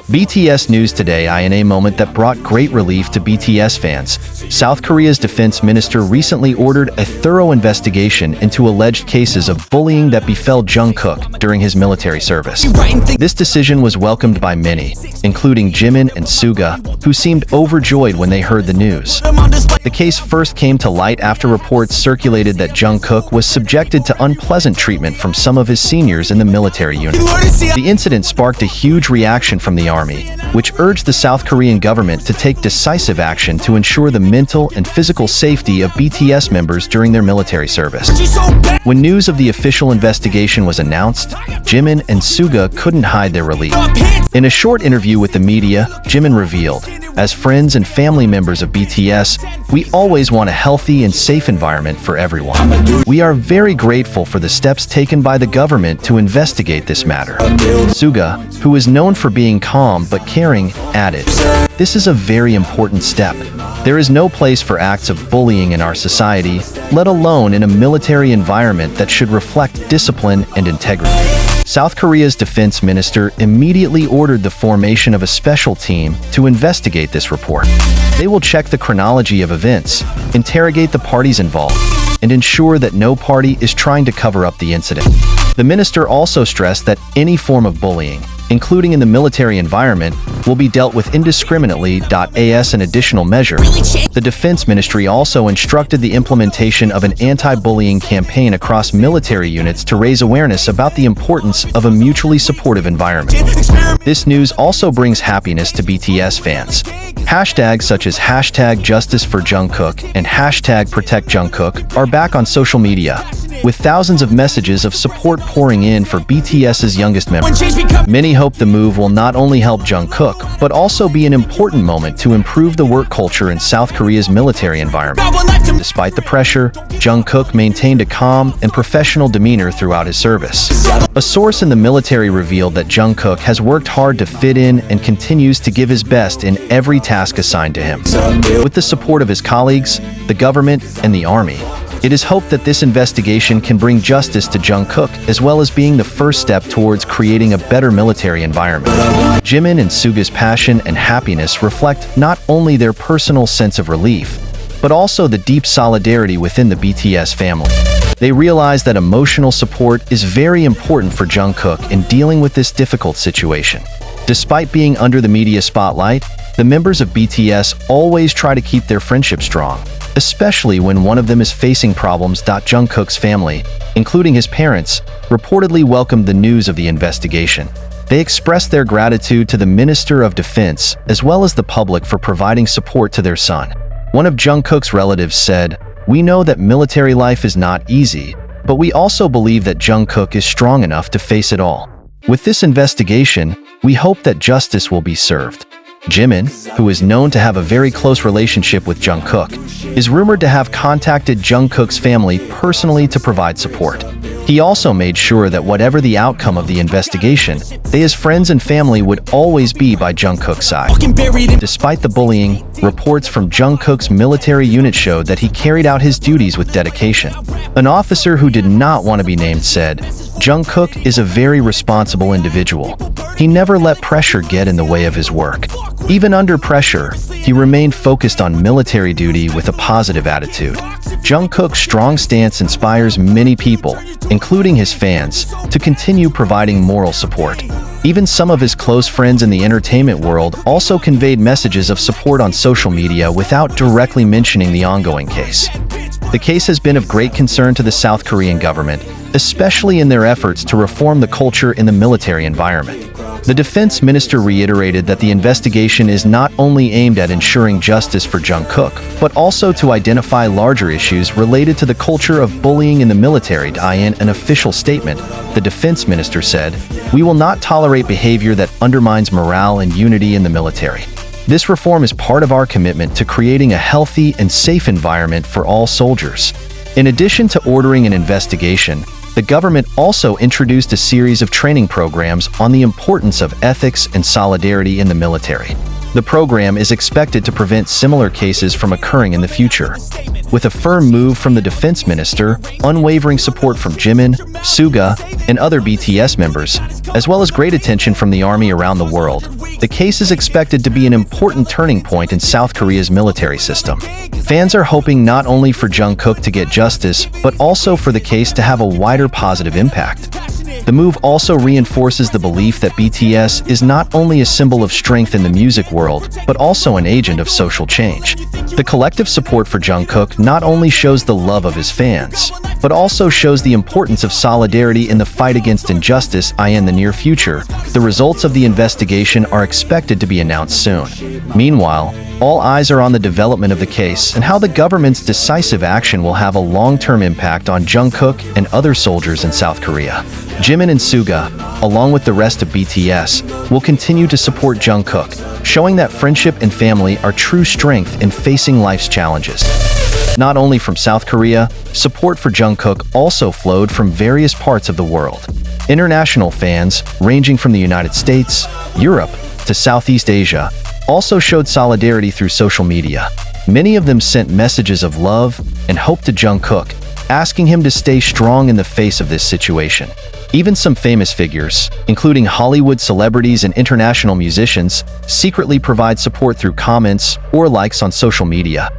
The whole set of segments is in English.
BTS news today in a moment that brought great relief to BTS fans. South Korea's defense minister recently ordered a thorough investigation into alleged cases of bullying that befell Jungkook during his military service. This decision was welcomed by many, including Jimin and Suga, who seemed overjoyed when they heard the news. The case first came to light after reports circulated that Jungkook was subjected to unpleasant treatment from some of his seniors in the military unit. The incident sparked a huge reaction from the army, which urged the South Korean government to take decisive action to ensure the mental and physical safety of BTS members during their military service. When news of the official investigation was announced, Jimin and Suga couldn't hide their relief. In a short interview with the media, Jimin revealed, "As friends and family members of BTS, we always want a healthy and safe environment for everyone. We are very grateful for the steps taken by the government to investigate this matter." Suga, who is known for being calm but caring, added, "This is a very important step. There is no place for acts of bullying in our society, let alone in a military environment that should reflect discipline and integrity." South Korea's defense minister immediately ordered the formation of a special team to investigate this report. They will check the chronology of events, interrogate the parties involved, and ensure that no party is trying to cover up the incident. The minister also stressed that any form of bullying, including in the military environment, will be dealt with indiscriminately. As an additional measure, the Defense Ministry also instructed the implementation of an anti-bullying campaign across military units to raise awareness about the importance of a mutually supportive environment. This news also brings happiness to BTS fans. Hashtags such as #JusticeForJungkook and #ProtectJungkook are back on social media, with thousands of messages of support pouring in for BTS's youngest member. Many hope the move will not only help Jungkook, but also be an important moment to improve the work culture in South Korea's military environment. Despite the pressure, Jungkook maintained a calm and professional demeanor throughout his service. A source in the military revealed that Jungkook has worked hard to fit in and continues to give his best in every task assigned to him. With the support of his colleagues, the government, and the army, it is hoped that this investigation can bring justice to Jungkook, as well as being the first step towards creating a better military environment. Jimin and Suga's passion and happiness reflect not only their personal sense of relief, but also the deep solidarity within the BTS family. They realize that emotional support is very important for Jungkook in dealing with this difficult situation. Despite being under the media spotlight, the members of BTS always try to keep their friendship strong, especially when one of them is facing problems. Jungkook's family, including his parents, reportedly welcomed the news of the investigation. They expressed their gratitude to the Minister of Defense as well as the public for providing support to their son. One of Jungkook's relatives said, "We know that military life is not easy, but we also believe that Jungkook is strong enough to face it all. With this investigation, we hope that justice will be served." Jimin, who is known to have a very close relationship with Jungkook, is rumored to have contacted Jungkook's family personally to provide support. He also made sure that whatever the outcome of the investigation, they as friends and family would always be by Jungkook's side. Despite the bullying, reports from Jungkook's military unit showed that he carried out his duties with dedication. An officer who did not want to be named said, "Jungkook is a very responsible individual. He never let pressure get in the way of his work. Even under pressure, he remained focused on military duty with a positive attitude." Jungkook's strong stance inspires many people, including his fans, to continue providing moral support. Even some of his close friends in the entertainment world also conveyed messages of support on social media without directly mentioning the ongoing case. The case has been of great concern to the South Korean government, especially in their efforts to reform the culture in the military environment. The defense minister reiterated that the investigation is not only aimed at ensuring justice for Jungkook, but also to identify larger issues related to the culture of bullying in the military. In an official statement, the defense minister said, "We will not tolerate behavior that undermines morale and unity in the military. This reform is part of our commitment to creating a healthy and safe environment for all soldiers." In addition to ordering an investigation, the government also introduced a series of training programs on the importance of ethics and solidarity in the military. The program is expected to prevent similar cases from occurring in the future. With a firm move from the defense minister, unwavering support from Jimin, Suga, and other BTS members, as well as great attention from the army around the world. The case is expected to be an important turning point in South Korea's military system. Fans are hoping not only for Jungkook to get justice, but also for the case to have a wider positive impact. The move also reinforces the belief that BTS is not only a symbol of strength in the music world, but also an agent of social change. The collective support for Jungkook not only shows the love of his fans, but also shows the importance of solidarity in the fight against injustice in the near future. The results of the investigation are expected to be announced soon. Meanwhile, all eyes are on the development of the case and how the government's decisive action will have a long-term impact on Jungkook and other soldiers in South Korea. Jimin and Suga, along with the rest of BTS, will continue to support Jungkook, showing that friendship and family are true strength in facing life's challenges. Not only from South Korea, support for Jungkook also flowed from various parts of the world. International fans, ranging from the United States, Europe, to Southeast Asia, also showed solidarity through social media. Many of them sent messages of love and hope to Jungkook, asking him to stay strong in the face of this situation. Even some famous figures, including Hollywood celebrities and international musicians, secretly provide support through comments or likes on social media.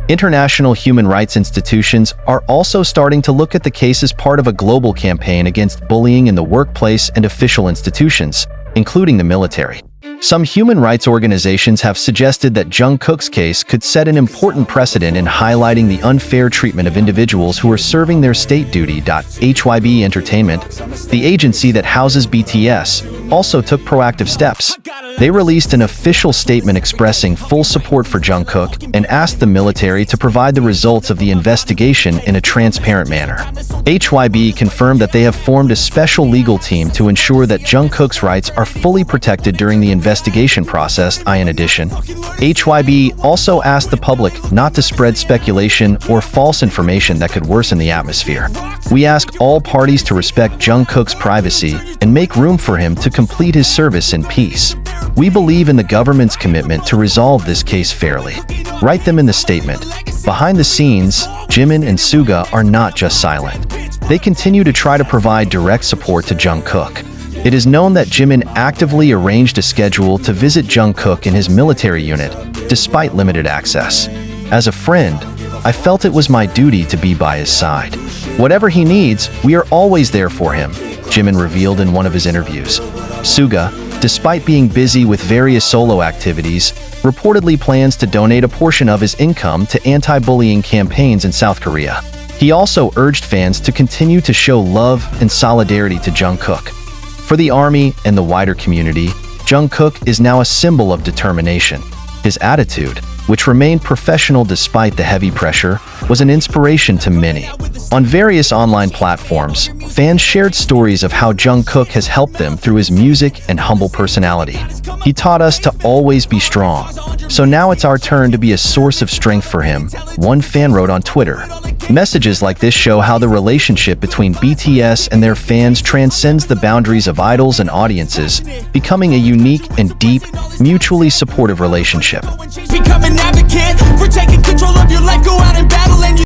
International human rights institutions are also starting to look at the case as part of a global campaign against bullying in the workplace and official institutions, including the military. Some human rights organizations have suggested that Jungkook's case could set an important precedent in highlighting the unfair treatment of individuals who are serving their state duty. HYB Entertainment, the agency that houses BTS, also took proactive steps. They released an official statement expressing full support for Jungkook and asked the military to provide the results of the investigation in a transparent manner. HYB confirmed that they have formed a special legal team to ensure that Jungkook's rights are fully protected during the investigation process. In addition, HYB also asked the public not to spread speculation or false information that could worsen the atmosphere. We ask all parties to respect Jungkook's privacy and make room for him to complete his service in peace. We believe in the government's commitment to resolve this case fairly. Write them in the statement. Behind the scenes, Jimin and Suga are not just silent. They continue to try to provide direct support to Jungkook. It is known that Jimin actively arranged a schedule to visit Jungkook in his military unit, despite limited access. As a friend, I felt it was my duty to be by his side. Whatever he needs, we are always there for him, Jimin revealed in one of his interviews. Suga, despite being busy with various solo activities, reportedly plans to donate a portion of his income to anti-bullying campaigns in South Korea. He also urged fans to continue to show love and solidarity to Jungkook. For the army and the wider community, Jungkook is now a symbol of determination. His attitude, which remained professional despite the heavy pressure, was an inspiration to many. On various online platforms, fans shared stories of how Jungkook has helped them through his music and humble personality. He taught us to always be strong. So now it's our turn to be a source of strength for him, one fan wrote on Twitter. Messages like this show how the relationship between BTS and their fans transcends the boundaries of idols and audiences, becoming a unique and deep, mutually supportive relationship. Become an advocate for taking control of your life, go out and battle and